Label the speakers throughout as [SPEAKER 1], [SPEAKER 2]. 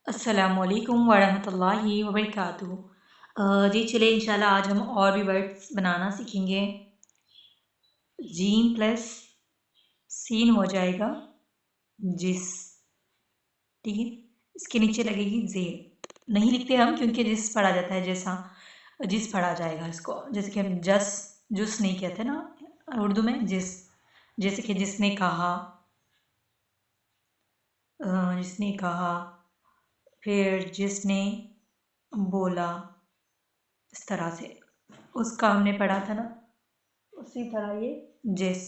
[SPEAKER 1] अस्सलामुअलैकुम वरहमतुल्लाहि वबरकातुहू। जी चलिए इंशाल्लाह आज हम और भी वर्ड्स बनाना सीखेंगे। जीम प्लस सीन हो जाएगा जिस, ठीक है। इसके नीचे लगेगी जे। नहीं लिखते हम क्योंकि जिस पढ़ा जाता है, जैसा जिस पढ़ा जाएगा इसको, जैसे कि हम जस जुस नहीं कहते ना उर्दू में, जिस। जैसे कि जिसने कहा, जिसने कहा, फिर जिसने बोला, इस तरह से उसका हमने पढ़ा था ना, उसी तरह ये जिस,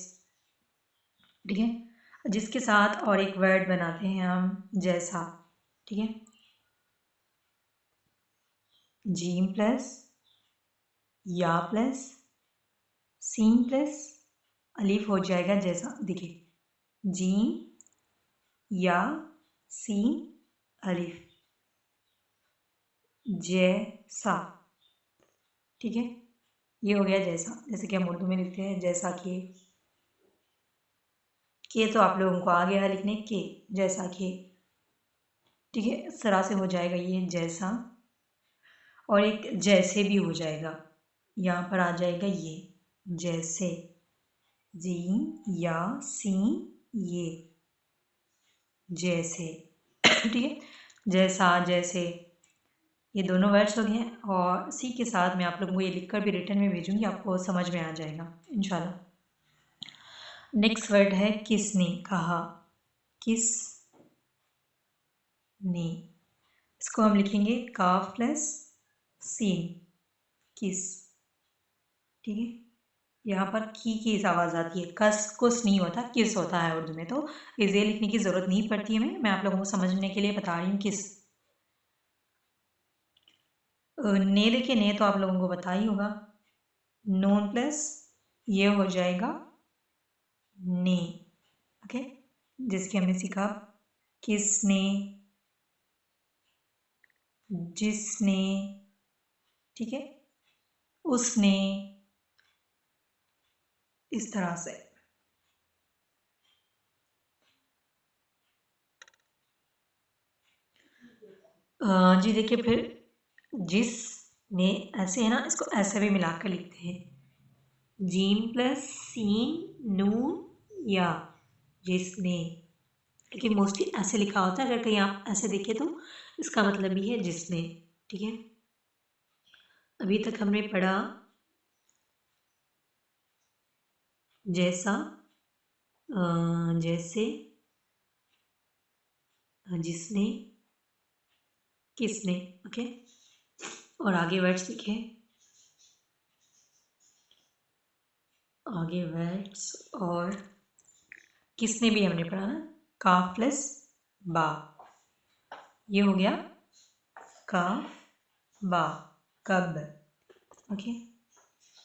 [SPEAKER 1] ठीक है। जिसके साथ और एक वर्ड बनाते हैं हम, जैसा, ठीक है। जीम प्लस या प्लस सीन प्लस अलीफ हो जाएगा जैसा, देखिए जीम या सीन अलीफ, जैसा, ठीक है। ये हो गया जैसा, जैसे कि हम उर्दू में लिखते हैं जैसा के तो आप लोगों को आ गया है लिखने के, जैसा के, ठीक है। इस तरह से हो जाएगा ये जैसा। और एक जैसे भी हो जाएगा, यहाँ पर आ जाएगा ये जैसे, जीम या सीन ये, जैसे, ठीक है। जैसा, जैसे, ये दोनों वर्ड्स हो गए हैं। और इसी के साथ मैं आप लोगों को ये लिखकर भी रिटर्न में भेजूंगी, आपको समझ में आ जाएगा इंशाल्लाह। नेक्स्ट वर्ड है किसने कहा, किस ने, इसको हम लिखेंगे काफ प्लस सीन, किस, ठीक है। यहाँ पर की आवाज़ आती है, कस कुस नहीं होता, किस होता है उर्दू में। तो इसे लिखने की ज़रूरत नहीं पड़ती है, मैं आप लोगों को समझने के लिए बता रही हूँ किस। ने लिखे ने तो आप लोगों को पता ही होगा, नून प्लस ये हो जाएगा ने, ओके। जिसके हमने सीखा किसने, जिसने, ठीक है, उसने, इस तरह से। जी देखिए, फिर जिस ने ऐसे है ना, इसको ऐसे भी मिलाकर लिखते हैं, जीम प्लस सीन नून या, जिसने। लेकिन मोस्टली ऐसे लिखा होता है, अगर कहीं आप ऐसे देखें तो इसका मतलब भी है जिसने, ठीक है। अभी तक हमने पढ़ा जैसा, जैसे, जिसने, किसने, ओके। और आगे वर्ड्स लिखे, आगे वर्ड्स। और किसने भी हमने पढ़ा ना, काफ प्लस बा, ये हो गया काफ बा, कब, ओके।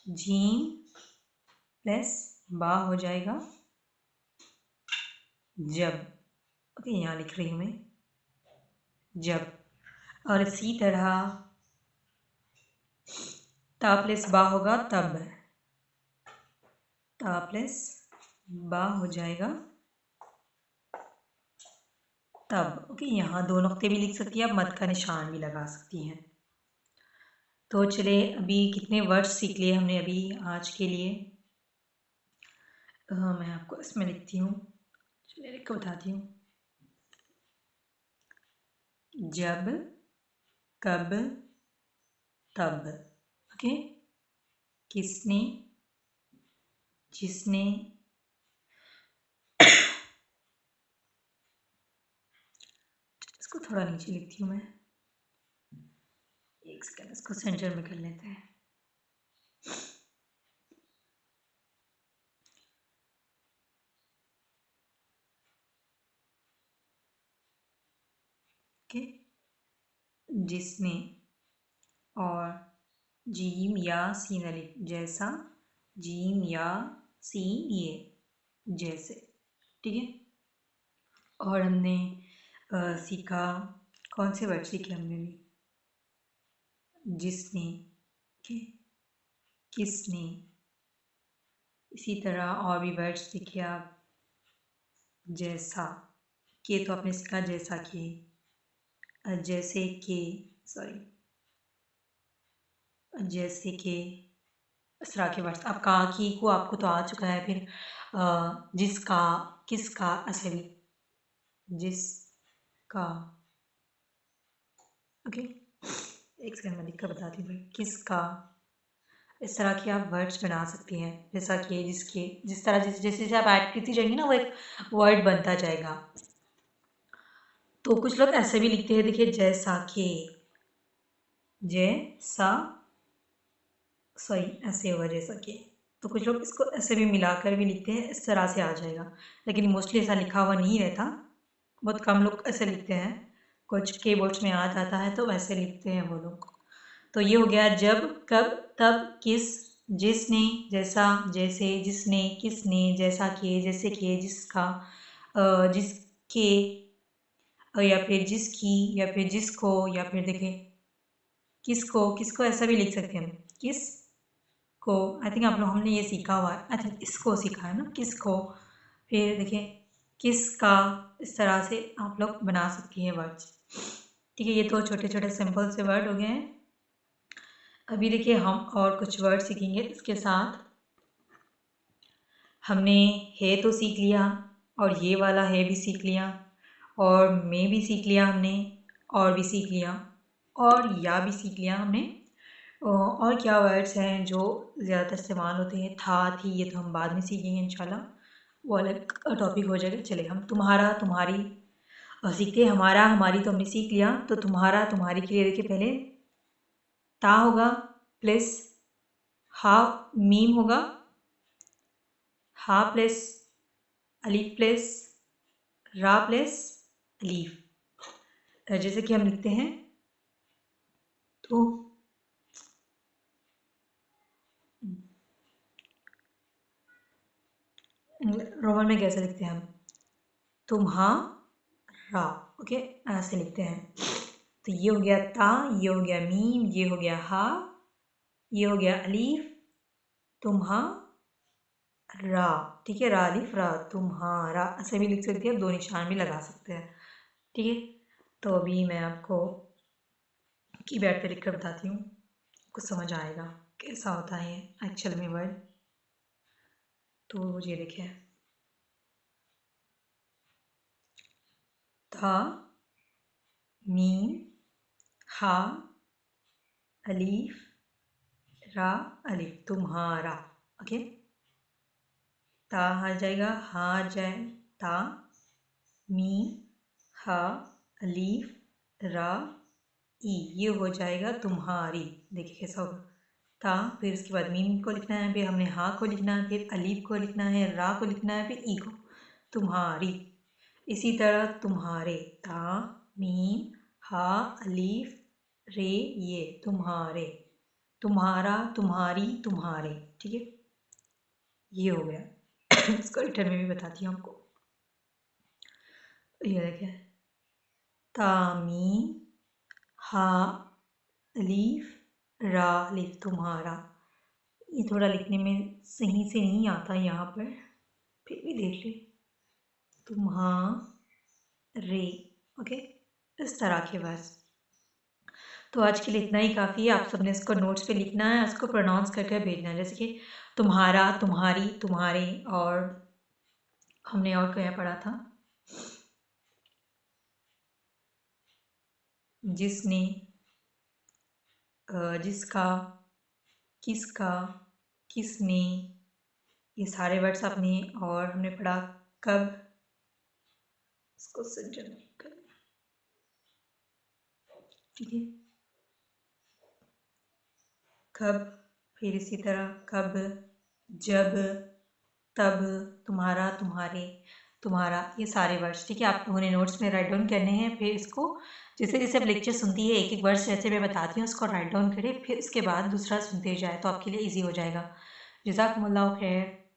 [SPEAKER 1] जीम प्लस बा हो जाएगा जब, ओके। यहाँ लिख रही हूँ मैं जब। और इसी तरह ता प्लस बा होगा तब, ता प्लस बा हो जाएगा तब, ओके। यहाँ दो नुक्ते भी लिख सकती है, आप मत का निशान भी लगा सकती हैं। तो चले, अभी कितने वर्ड्स सीख लिए हमने अभी आज के लिए। मैं आपको इसमें लिखती हूँ, चलिए लिख कर बताती हूँ। जब, कब, तब, ओके। किसने, जिसने, इसको थोड़ा नीचे लिखती हूँ मैं, एक सेकंड, इसको सेंटर में कर लेते हैं। ओके, जिसने, और जीम या सीन अलिफ, जैसा, जीम या सीन ये, जैसे, ठीक है। और हमने सीखा, कौन से वर्ड सीखे हमने भी, जिसने, ओके, किसने, इसी तरह और भी वर्ड्स सीखे आप, जैसा, के तो आपने सीखा जैसा कि, जैसे कि जैसे कि इस तरह के वर्ड्स। अब का की को आपको तो आ चुका है। फिर जिसका, किसका, ऐसे भी जिसका। ओके, एक सेकंड में लिख कर बताती हूँ। किसका, इस तरह के आप वर्ड्स बना सकती हैं। जैसा कि, जिसके, जिस तरह जैसे जैसे जैसे आप ऐड करती जाएंगी ना, वो एक वर्ड बनता जाएगा। तो कुछ लोग ऐसे भी लिखते हैं, देखिए, जैसा कि, जैसा, सॉरी ऐसे होगा जैसा कि। तो कुछ लोग इसको ऐसे भी मिलाकर भी लिखते हैं, इस तरह से आ जाएगा। लेकिन मोस्टली ऐसा लिखा हुआ नहीं रहता, बहुत कम लोग ऐसे लिखते हैं। कुछ कीबोर्ड्स में आ जाता है तो वैसे लिखते हैं वो लोग। तो ये हो गया जब, कब, तब, किस, जिसने, जैसा, जैसे, जिसने, किसने, जैसा कि, जैसे कि, जिसका, जिसके, या फिर जिसकी, या फिर जिसको, या फिर देखें किसको। किसको ऐसा भी लिख सकते हैं हम, किस को। आई थिंक आप लोग, हमने ये सीखा हुआ है। आई थिंक इसको सीखा है ना, किसको। फिर देखिए किसका, इस तरह से आप लोग बना सकती हैं वर्ड्स। ठीक है, ये तो छोटे छोटे सिंपल से वर्ड हो गए हैं। अभी देखिए हम और कुछ वर्ड सीखेंगे इसके साथ। हमने है तो सीख लिया, और ये वाला है भी सीख लिया, और मैं भी सीख लिया हमने, और भी सीख लिया, और या भी सीख लिया हमने। और क्या वर्ड्स हैं जो ज़्यादातर इस्तेमाल होते हैं, था, थी, ये तो हम बाद में सीखेंगे इंशाल्लाह, वो अलग टॉपिक हो जाएगा। चले हम तुम्हारा, तुम्हारी सीखते हैं। हमारा, हमारी तो हमने सीख लिया। तो तुम्हारा, तुम्हारी के लिए देखिए पहले ता होगा प्लस हा मीम होगा, हा प्लस अलीफ प्लस रा प्लस अलीफ। जैसे कि हम लिखते हैं तो रोमन में कैसे लिखते हैं हम, तुम्हारा। ओके, ऐसे लिखते हैं। तो ये हो गया ता, ये हो गया मीम, ये हो गया हा, ये हो गया अलीफ, तुम्हारा। ठीक है, रा अलीफ रा, तुम्हारा ऐसे भी लिख सकते हैं, दो निशान भी लगा सकते हैं। ठीक है, तो अभी मैं आपको कीपैड पे लिख कर बताती हूँ, कुछ समझ आएगा कैसा होता है एक्चुअल में वर्ड। तो ये देखिए, था, मीम, हा, अलीफ रा, अलीफ, तुम्हारा। ओके, ता आ जाएगा, हा आ जाए, ता, मीम, हा, अलीफ रा, ई, ये हो जाएगा तुम्हारी। देखिए कैसा होगा, ता, फिर उसके बाद मीम को लिखना है, फिर हमने हा को लिखना है, फिर अलीफ को लिखना है, रा को लिखना है, फिर ई को, तुम्हारी। इसी तरह तुम्हारे, ता, मीम, हा, अलीफ रे, ये तुम्हारे, तुम्हारा, तुम्हारी, तुम्हारे। ठीक है, ये हो गया। इसको रिटर्न में भी बताती हूँ आपको। ये देखिए, तामीम, हा, अलीफ रा, अलीफ, तुम्हारा। ये थोड़ा लिखने में सही से नहीं आता यहाँ पर, फिर भी देख ले, तुम्हारे। ओके, इस तरह के वर्ड्स। तो आज के लिए इतना ही काफ़ी है। आप सबने इसको नोट्स पे लिखना है, इसको प्रोनाउंस करके भेजना है। जैसे कि तुम्हारा, तुम्हारी, तुम्हारे, और हमने और क्या पढ़ा था, जिसने, जिसका, किसका, किसने, ये सारे वर्ड्स आपने। और हमने पढ़ा कब, इसको संजन कर, ठीक है, कब, फिर इसी तरह कब, जब, तब, तुम्हारा, तुम्हारे, तुम्हारा, ये सारे वर्ड्स। ठीक है, आप लोगों ने नोट्स में राइट डाउन करने हैं। फिर इसको जैसे जैसे आप लेक्चर सुनती है, एक एक वर्ड्स जैसे मैं बताती हूँ उसको राइट डाउन करें, फिर उसके बाद दूसरा सुनते जाए तो आपके लिए ईजी हो जाएगा। जज़ाकुमुल्लाह खैर।